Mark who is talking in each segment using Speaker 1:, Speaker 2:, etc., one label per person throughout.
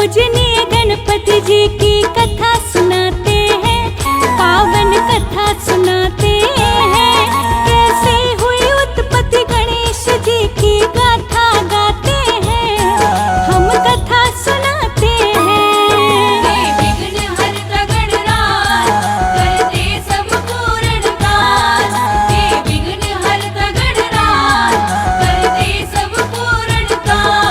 Speaker 1: पूजनीय गणपति जी की कथा सुनाते हैं, पावन कथा सुनाते हैं। कैसे हुई उत्पत्ति गणेश जी की गाथा गाते हैं, हम कथा सुनाते हैं।
Speaker 2: विघ्न हरता गणराज करते सब पूर्ण काज। हे विघ्न हरता गणराज करते सब पूर्ण काज।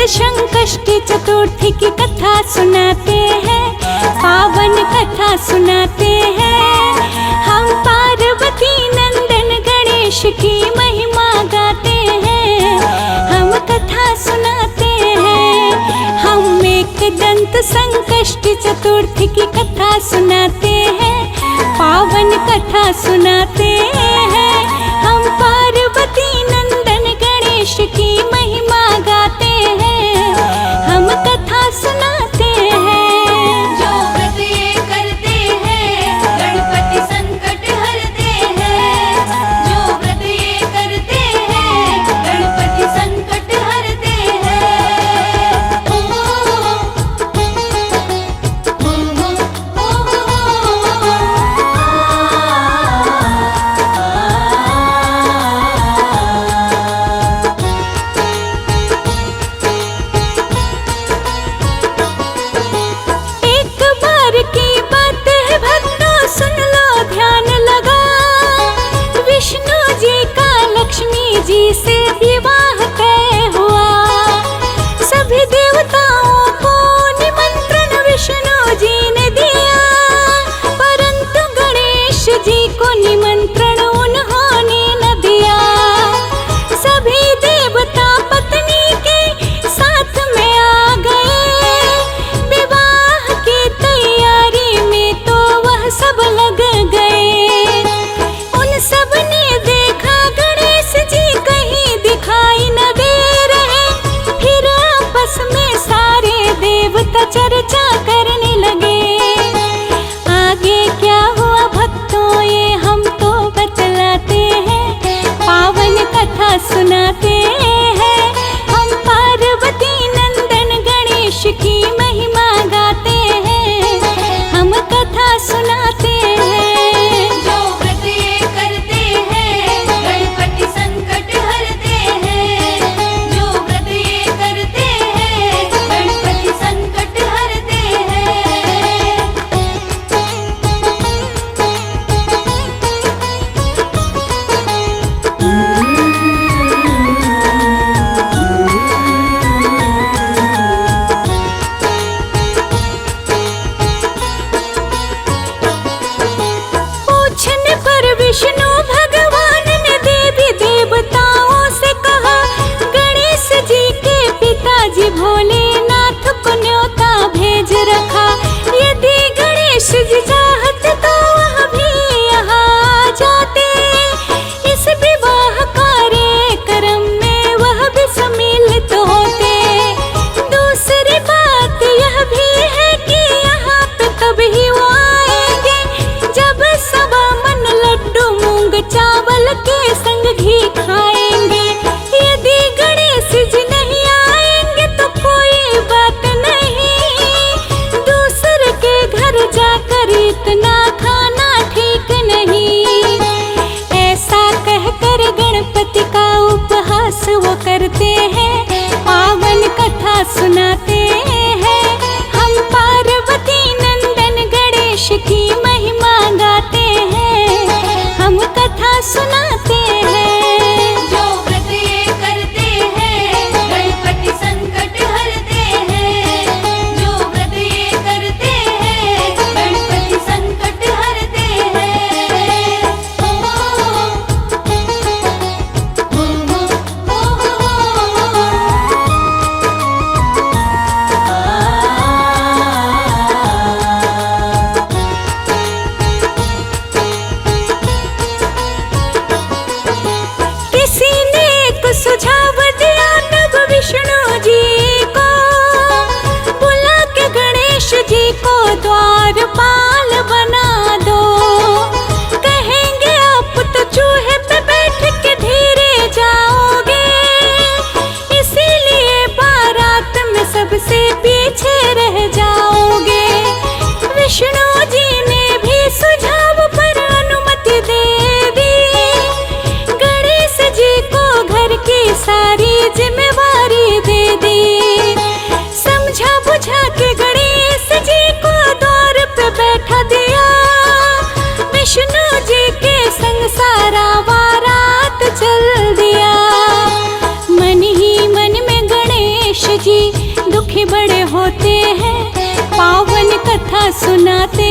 Speaker 1: गणपति संकष्टी चतुर्थी की कथा सुनाते हैं, पावन कथा सुनाते हैं। हम पार्वती नंदन गणेश की महिमा गाते हैं, हम कथा सुनाते हैं। हम एक दंत संकष्टी चतुर्थी की कथा सुनाते हैं, पावन कथा सुनाते हैं। हम पार्वती नंदन गणेश की महिमा गाते हैं, हम कथा सुनाते हैं।
Speaker 2: जो व्रत ये करते हैं गणपति संकट हरते हैं, जो व्रत ये करते हैं गणपति संकट हरते हैं। ओ
Speaker 1: एक बार की बात है भक्तों, सुन लो ध्यान लगा। विष्णु जी का लक्ष्मी जी से विवाह तय हुआ। सभी देवताओं को निमंत्रण विष्णु जी ने दिया, परंतु गणेश जी को निमंत्रण उन्होंने न दिया। सभी देवता पत्नी के साथ में आ गए, विवाह की तैयारी में तो वह सब लग गए। उन सब ने देखा गणेश जी कहीं दिखाई न दे रहे, फिर आपस में सारे देवता चर्चा करने लगे। आगे क्या हुआ भक्तों ये हम तो बतलाते हैं, पावन कथा सुनाते हैं। हम पार्वती नंदन गणेश की महिमा गाते हैं, हम कथा सुनाते हैं।
Speaker 2: जो व्रत ये करते हैं गणपति संकट हरते हैं, जो व्रत ये करते हैं गणपति संकट हरते हैं।
Speaker 1: पूछने पर विष्णु भगवान ने देवी देवताओं से कहा, गणेश जी के पिताजी भोलेनाथ को न्योता भेज रखा। यदि गणेश जी चाहते तो वह भी यहाँ आ जाते, इस विवाह कार्यक्रम में वह भी सम्मिलित होते। दूसरी बात यह भी है कि यहाँ पे तभी वो आएंगे जब सवा मन लड्डू मूंग चावल के संग घी खाएंगे। यदि गणेश जी नहीं आएंगे तो कोई बात नहीं, दूसरे के घर जाकर इतना खाना ठीक नहीं। ऐसा कहकर गणपति का उपहास वो करते हैं, पावन कथा सुनाते हैं। हम पार्वती नंदन गणेश की महिमा गाते हैं, हम कथा सुनाते हैं।
Speaker 2: जो व्रत ये करते हैं गणपति संकट हरते हैं, जो व्रत ये करते हैं गणपति संकट हरते हैं। ओ
Speaker 1: किसी ने एक सुझाव दिया तब विष्णु जी को, बुला के गणेश जी को द्वारपाल बना दो। कहेंगे आप तो चूहे पे बैठ के धीरे जाओगे, इसीलिए बारात में सबसे पीछे रह जाओगे। विष्णु जी ने भी सुझाव पर अनुमति दे दी, गणेश जी को घर की सारी जिम्मेवारी दे दी। समझा बुझा के गणेश जी को द्वार पे बैठा दिया, विष्णु जी के संग सारा बारात चल दिया। मन ही मन में गणेश जी कथा सुनाते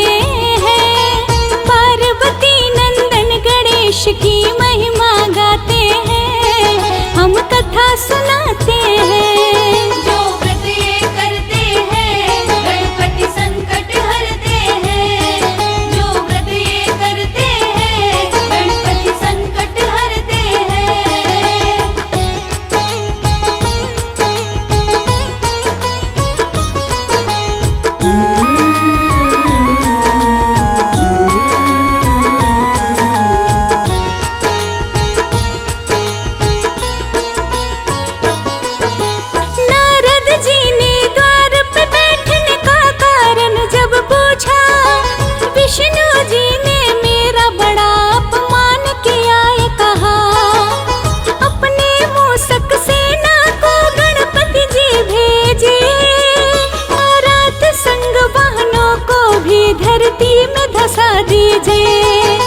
Speaker 1: हैं। पार्वती नंदन गणेश की महिमा गाते हैं, हम कथा सुनाते हैं।
Speaker 2: जो व्रत ये करते हैं गणपति संकट हरते हैं। जो व्रत ये करते हैं गणपति संकट हरते हैं।
Speaker 1: नारद जी ने द्वार पे बैठने का कारण जब पूछा, विष्णु जी ने मेरा बड़ा अपमान किया ये कहा। अपने मूषक सेना को गणपति जी भेजे, रात संग वाहनों को भी धरती में धसा दीजिए।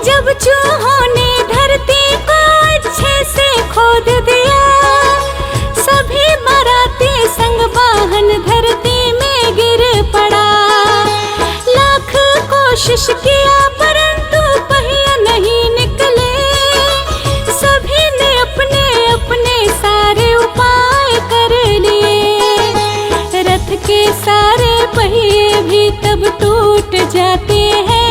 Speaker 1: जब चूहों ने धरती को अच्छे से खोद दिया, सभी मराठी संग वाहन धरती में गिर पड़ा। लाख कोशिश किया परंतु पहिया नहीं निकले। सभी ने अपने अपने सारे उपाय कर लिए। रथ के सारे पहिए भी तब टूट जाते हैं,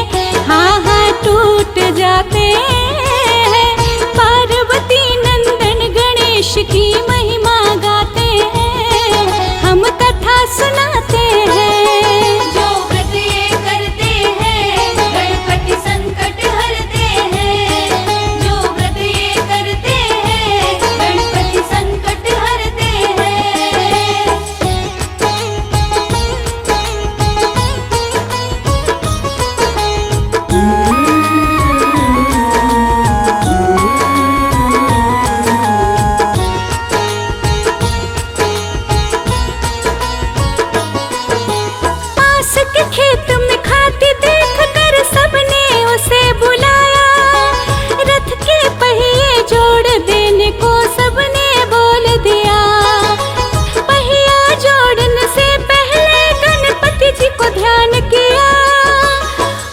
Speaker 1: हाँ हाँ टूट जाते हैं। पार्वती नंदन गणेश की महिमा गाते हैं, हम कथा सुनाते हैं।
Speaker 2: जो व्रत ये करते हैं गणपति संकट हरते हैं। जो व्रत ये करते हैं गणपति संकट हरते हैं।
Speaker 1: पास के खेत में खाती देख कर सबने उसे बुलाया। रथ के पहिए जोड़ देने को सबने बोल दिया। पहिया जोड़ने से पहले गणपति जी को ध्यान किया।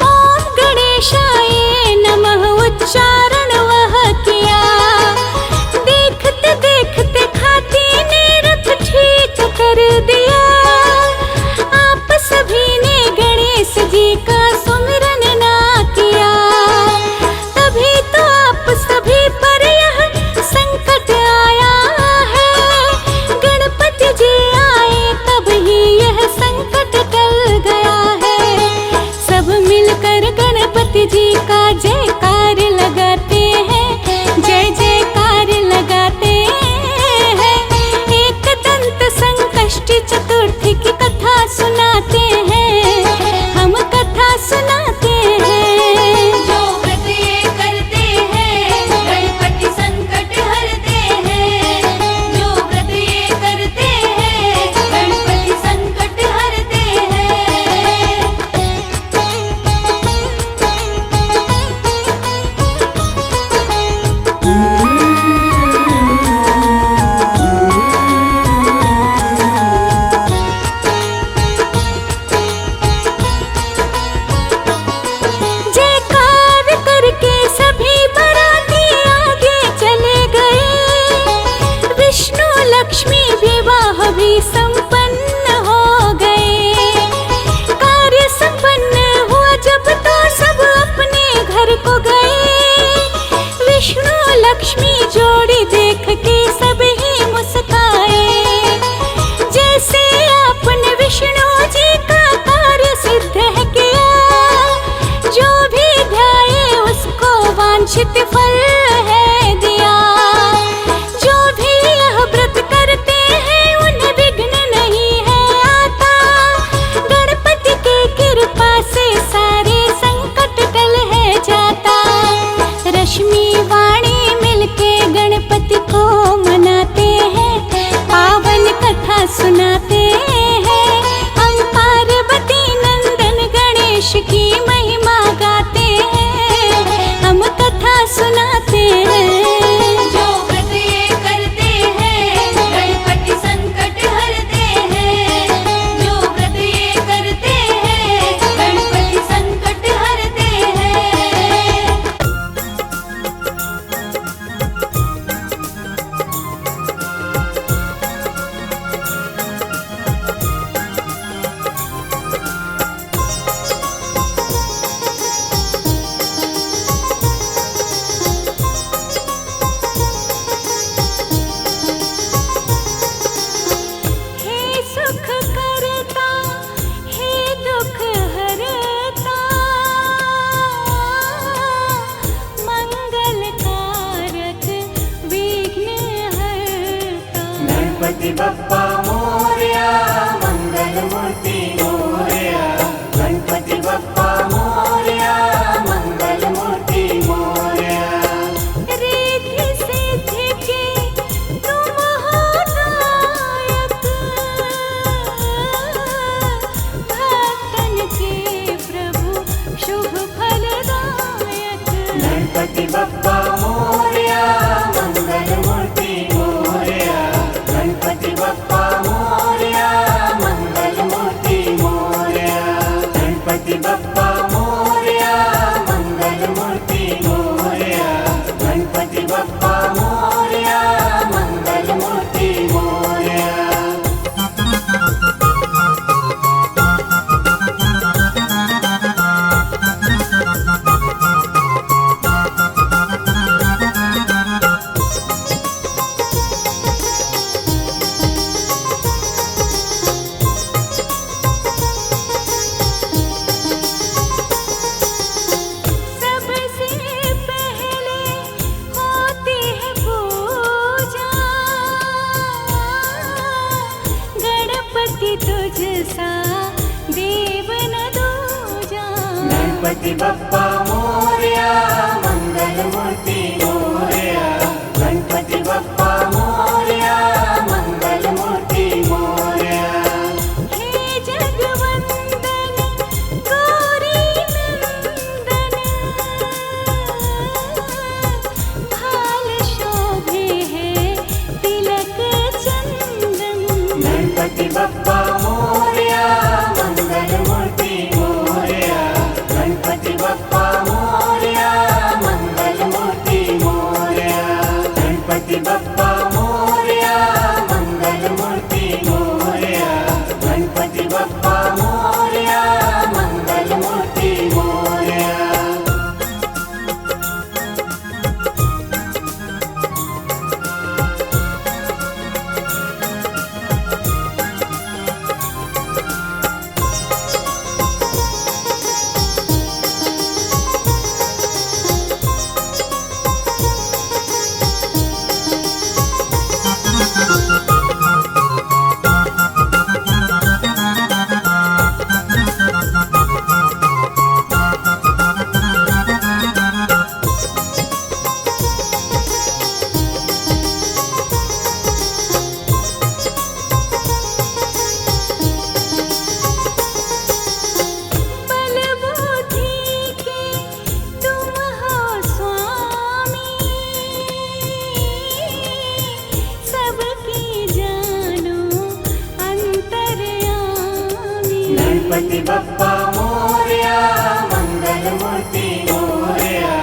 Speaker 1: ओम गणेशाय नमः उच्चारण वह किया। देखते देखते खाती ने रथ ठीक कर दिया। आप सभी ने गणेश जी का सुमिरन ना किया, तभी तो आप सभी पर यह संकट आया है। गणपति जी आए तब ही यह संकट टल गया है। सब मिलकर गणपति जी का जयकार लगाते हैं, जय जयकार लगाते हैं। एक दंत संकष्टी चतुर्थी की कथा सुनाते हैं, हम कथा सुनाते हैं।
Speaker 2: जो व्रत ये करते हैं गणपति संकट हरते हैं। जो व्रत ये करते हैं गणपति संकट हरते हैं।
Speaker 1: जयकार करके सभी बराती आगे चले गए। विष्णु लक्ष्मी विवाह भी संपन्न हो गए। कार्य संपन्न हुआ जब तो सब अपने घर को गए। विष्णु लक्ष्मी जोड़ी देख के सब ही मुस्काए। जैसे आपने विष्णु जी का कार्य सिद्ध है किया, जो भी ध्याए उसको वांछित फल है दिया। जो भी यह व्रत करते हैं उन्हें विघ्न नहीं है आता। गणपति की कृपा से सारे संकट टल है जाता। रश्मि वाणी मिलके गणपति को मनाते हैं, पावन कथा सुनाते हैं। हम पार्वती नंदन गणेश की महिमा गाते हैं, हम कथा सुनाते हैं।
Speaker 2: जो व्रत ये करते हैं गणपति संकट हरते हैं। जो व्रत ये करते हैं
Speaker 3: गणपति बप्पा मोरया, मंगल मूर्ति मोरया। गणपति बप्पा मोरया, मंगल मूर्ति मोरया।
Speaker 1: रिद्धि सिद्धि के तुम हो नायक, भक्तन के प्रभु शुभ फलदायक।
Speaker 3: गणपति बप्पा मोरया, मंगल मूर्ति मोरया। गणपति बप्पा मोरया, मंगल मूर्ति मोरया। गणपति बप्पा मोरया, मंगल मूर्ति मोरया। गणपति बप्पा मोरया, मंगल मूर्ति मोरया।
Speaker 1: सबसे पहले होती है पूजा, गणपति तुझसा देव न दूजा।
Speaker 3: गणपति बप्पा मोरया, मंगल मूर्ति मोरया। गणपति बप्पा मोरया, मंगल मूर्ति मोरया।
Speaker 1: हे जगवंदन गौरी नंदन, भाल शोभे है तिलक चंदन।
Speaker 3: गणपति बप्पा मोरया, मंगल मूर्ति मोरया। गणपति बप्पा मोरया, मंगल मूर्ति मोरया। गणपति बप्पा मोरया, मंगल मूर्ति मोरया। गणपति बप्पा मोरया, मंगल मूर्ति मोरया।
Speaker 1: बल बुद्धि के तुम हो स्वामी, सबकी जानो अंतर्यामी।
Speaker 3: गणपति बप्पा मोरया, मंगल मूर्ति मोरया।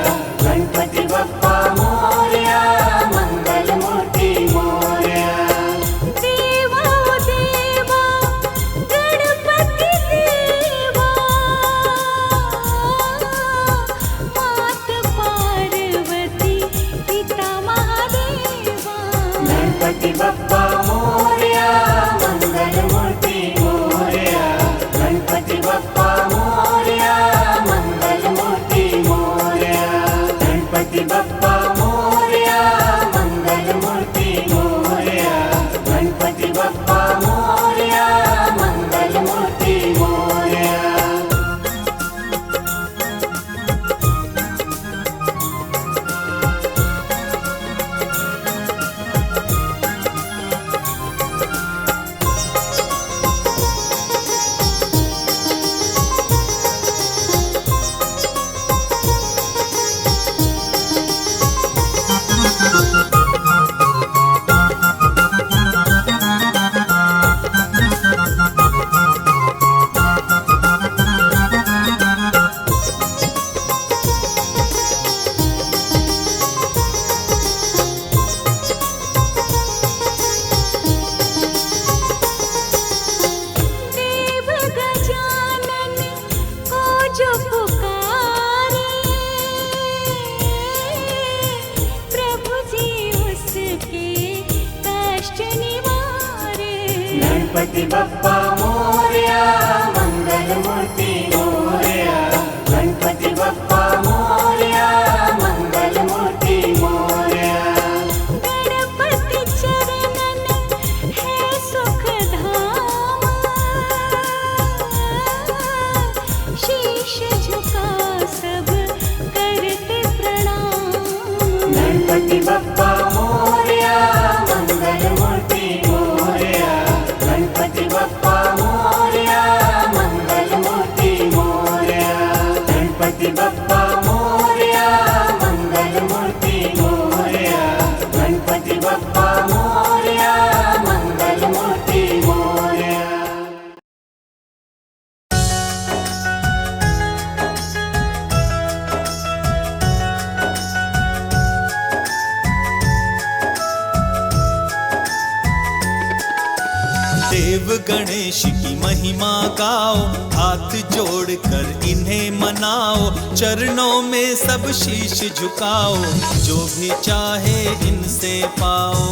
Speaker 3: गणपति बप्पा मोरया, मंगल मूर्ति मोरया।
Speaker 1: देवो देवा गणपति देवा, मात पार्वती पिता महादेवा।
Speaker 3: गणपति बप्पा मोरया, मंगल मूर्ति मोरया। गणपति बप्पा मोरया, मंगल मूर्ति मोरया। गणपति बप्पा मोरया, मंगल मूर्ति मोरया। गणपति बप्पा मोरया, मंगल मूर्ति मोरया।
Speaker 1: देव गजानन को जो पुकारे, प्रभु जी उसके कष्ट निवारे।
Speaker 3: गणपति बप्पा मोरया, मंगल मूर्ति मोरया। गणपति बप्पा मोरया, मंगल मूर्ति मोरया।
Speaker 1: गणपति चरणन
Speaker 3: गणपति बप्पा मोरया मंगल मूर्ति मोरया गणपति बप्पा मोरया मंगल मूर्ति मोरया गणपति बप्पा मोरया मंगल मूर्ति मोरया गणपति बप्पा मोरया मंगल मूर्ति मोरया।
Speaker 4: देव गणेश की महिमा गाओ, हाथ जोड़कर इन्हें मनाओ, चरणों में सब शीश झुकाओ, जो भी चाहे इनसे पाओ।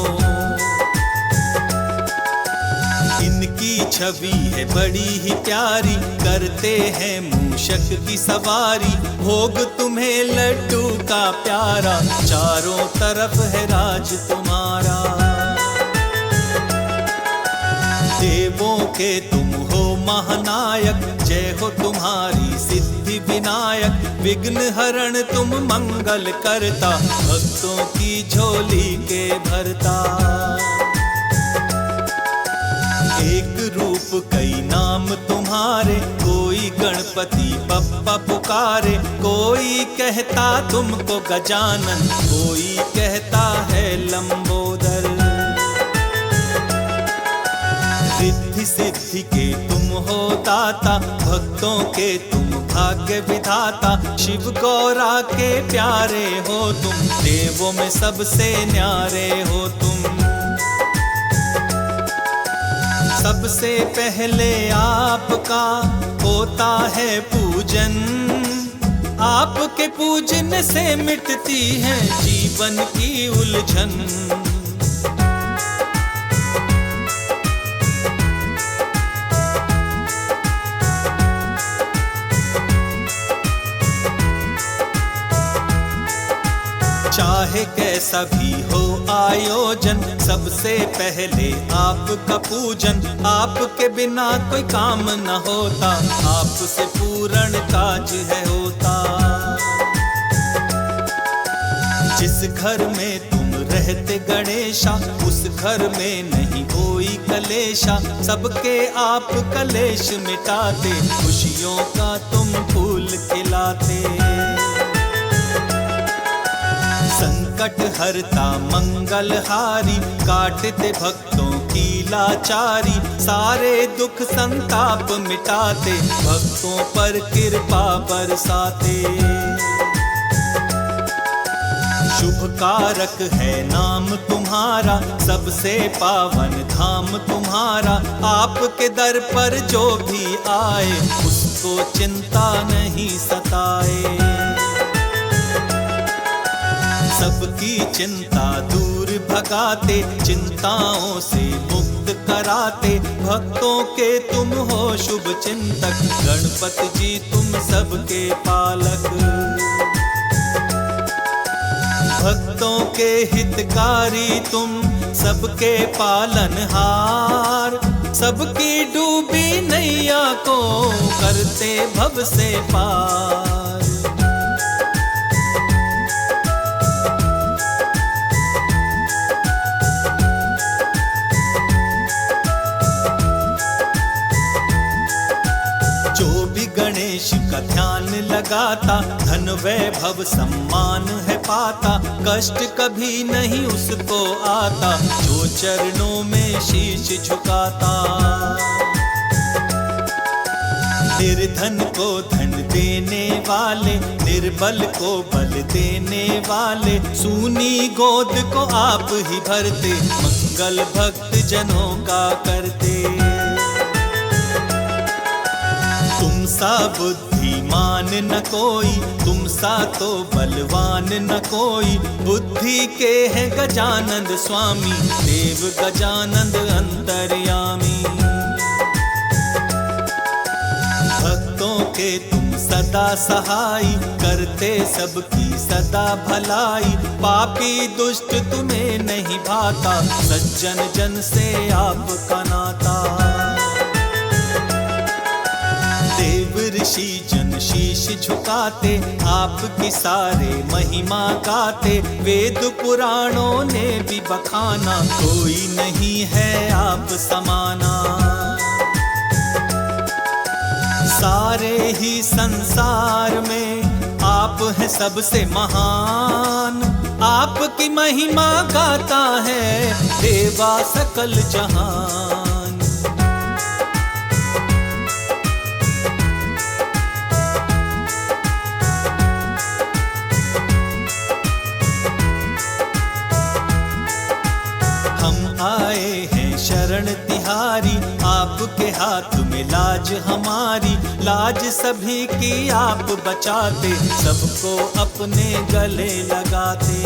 Speaker 4: इनकी छवि है बड़ी ही प्यारी, करते हैं मूषक की सवारी, भोग तुम्हें लड्डू का प्यारा, चारों तरफ है राज तुम्हारा। देवों के तुम हो महानायक, जय हो तुम्हारी सिद्धि विनायक, विघ्न हरण तुम मंगल करता, भक्तों की झोली के भरता। एक रूप कई नाम तुम्हारे, कोई गणपति बप्पा पुकारे, कोई कहता तुमको गजानन, कोई कहता है लंबोदर। रिद्धि सिद्धि के तुम हो दाता, भक्तों के तुम भाग्य विधाता, शिव गौरा के प्यारे हो तुम, देवों में सबसे न्यारे हो तुम। सबसे पहले आपका होता है पूजन, आपके पूजन से मिटती है जीवन की उलझन। चाहे कैसा भी हो आयोजन, सबसे पहले आपका पूजन, आपके बिना कोई काम न होता, आपसे पूर्ण काज है होता। जिस घर में तुम रहते गणेशा, उस घर में नहीं कोई कलेशा, सबके आप कलेश मिटाते, खुशियों का तुम फूल खिलाते। संकट हरता मंगलहारी, काटते भक्तों की लाचारी, सारे दुख संताप मिटाते, भक्तों पर कृपा बरसाते। शुभ कारक है नाम तुम्हारा, सबसे पावन धाम तुम्हारा, आपके दर पर जो भी आए, उसको चिंता नहीं सताए। सबकी चिंता दूर भगाते, चिंताओं से मुक्त कराते, भक्तों के तुम हो शुभ चिंतक, गणपति जी तुम सबके पालक। भक्तों के हितकारी तुम, सबके पालनहार, सबकी डूबी नैया को करते भव से पार। गणेश का ध्यान लगाता, धन वैभव सम्मान है पाता, कष्ट कभी नहीं उसको आता, जो चरणों में शीश झुकाता। निर्धन को धन देने वाले, निर्बल को बल देने वाले, सूनी गोद को आप ही भरते, मंगल भक्त जनों का करते। तुम सा बुद्धिमान न कोई, तुम सा तो बलवान न कोई, बुद्धि के हैं गजानंद स्वामी, देव गजानंद अंतर्यामी। भक्तों के तुम सदा सहाय, करते सबकी सदा भलाई, पापी दुष्ट तुम्हें नहीं भाता, सज्जन जन से आपका नाता। देव ऋषि जन शीश झुकाते, आपकी सारे महिमा गाते, वेद पुराणों ने भी बखाना, कोई नहीं है आप समाना। सारे ही संसार में आप हैं सबसे महान, आपकी महिमा गाता है देवा सकल जहान। आए हैं शरण तिहारी, आपके हाथ में लाज हमारी, लाज सभी की आप बचाते, सबको अपने गले लगाते।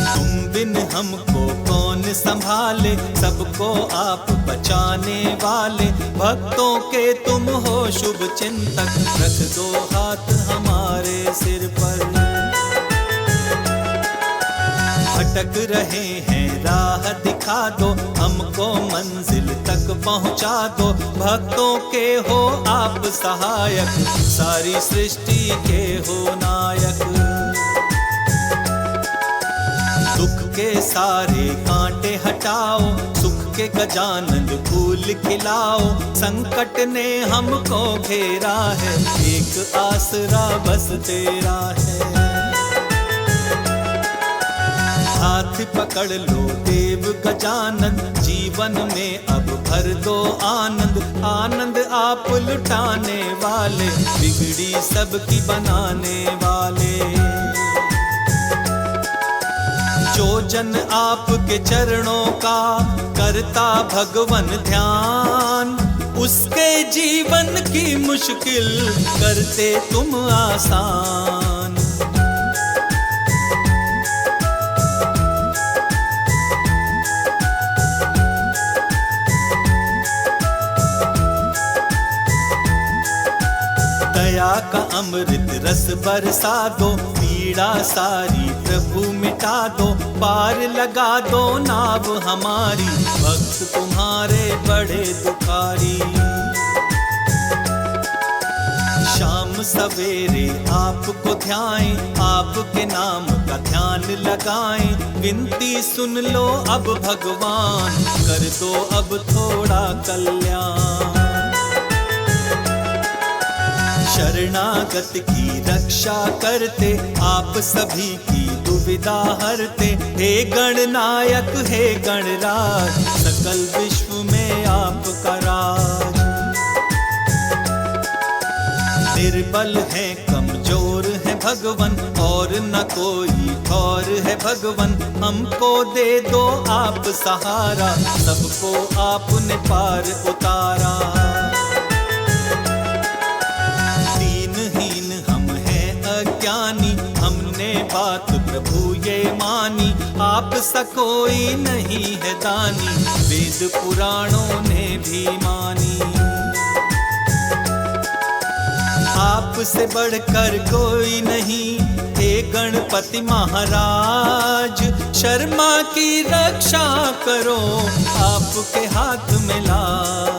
Speaker 4: तुम बिन हमको कौन संभाले, सबको आप बचाने वाले, भक्तों के तुम हो शुभ चिंतक, रख दो हाथ हमारे सिर पर। भटक रहे हैं राह दिखा दो, हमको मंजिल तक पहुंचा दो, भक्तों के हो आप सहायक, सारी सृष्टि के हो नायक। दुख के सारे कांटे हटाओ, सुख के गजानन फूल खिलाओ, संकट ने हमको घेरा है, एक आसरा बस तेरा है। हाथ पकड़ लो देव गजानन, जीवन में अब भर दो आनंद, आनंद आप लुटाने वाले, बिगड़ी सबकी बनाने वाले। जो जन आपके चरणों का करता भगवन ध्यान, उसके जीवन की मुश्किल करते तुम आसान। दया का अमृत रस बरसा दो, पीड़ा सारी प्रभु मिटा दो, पार लगा दो नाव हमारी, भक्त तुम्हारे बड़े दुखारी। शाम सवेरे आपको ध्याएं, आपके नाम का ध्यान लगाएं, विनती सुन लो अब भगवान, कर दो अब थोड़ा कल्याण। शरणागत की रक्षा करते, आप सभी की दुविधा हरते, हे गणनायक हे गणराज, सकल विश्व में आपका राज। निर्बल है कमजोर है भगवन, और न कोई और है भगवन, हमको दे दो आप सहारा, सबको आपने पार उतारा। हमने बात प्रभु ये मानी, आप सा कोई नहीं है दानी, वेद पुराणों ने भी मानी। आपसे बढ़कर कोई नहीं, हे गणपति महाराज, शर्मा की रक्षा करो, आपके हाथ में लाज।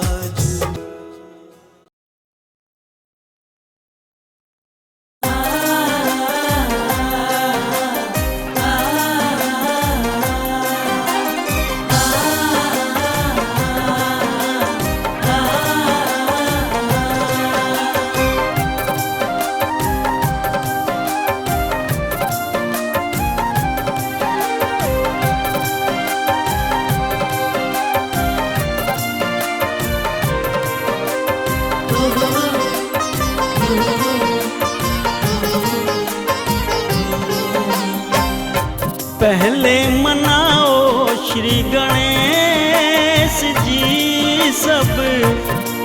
Speaker 5: पहले मनाओ श्री गणेश जी, सब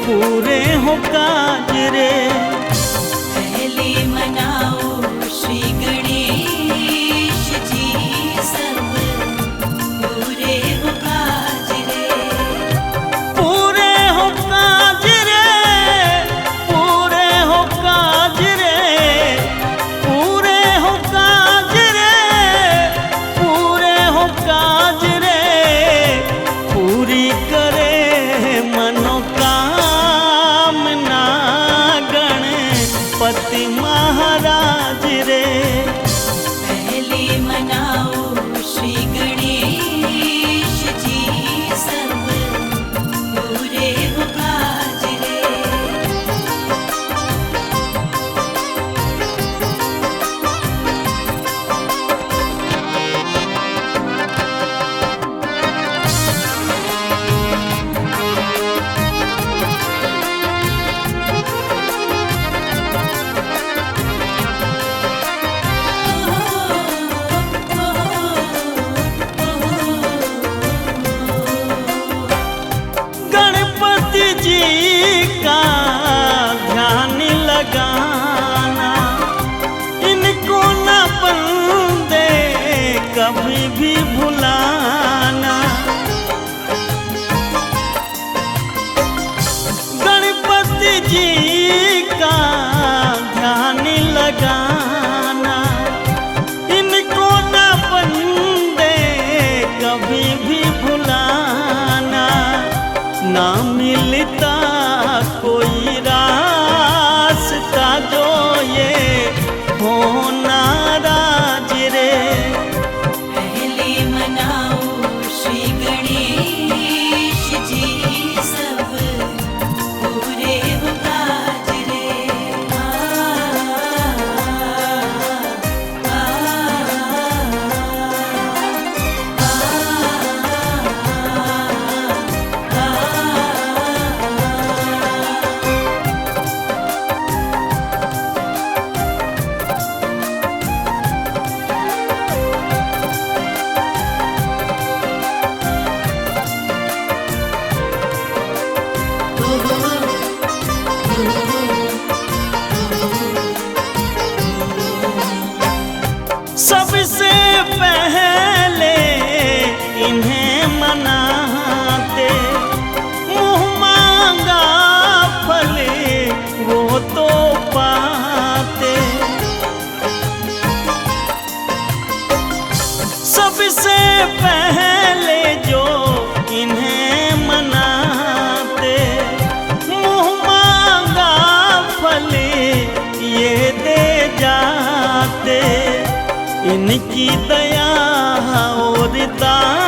Speaker 5: पूरे हो काज रे।
Speaker 2: पहले मनाओ श्री गणेश जी, सब पूरे हो काज रे।
Speaker 5: पूरे हो काज रे, पूरे हो काज रे, पूरे हो काज रे, पूरे हो काज रे, पूरी करे मनोकामना लगाना, इनको न बंदे कभी भी भुलाना। गणपति जी का ध्यान लगाना, इनको न बंदे कभी भी भुलाना। ना मिलता कोई रास्ता जो ये हो नाराज रे।
Speaker 2: पहले मनाओ श्री गणेश जी, सब पूरे हो काज रे।
Speaker 5: सबसे पहले इन्हें मनाते, मुँह मांगा फल वो तो पाते। सबसे पहले जो इन्हें मनाते, मुँह मांगा फल ये दे जाते। इनकी दया और दान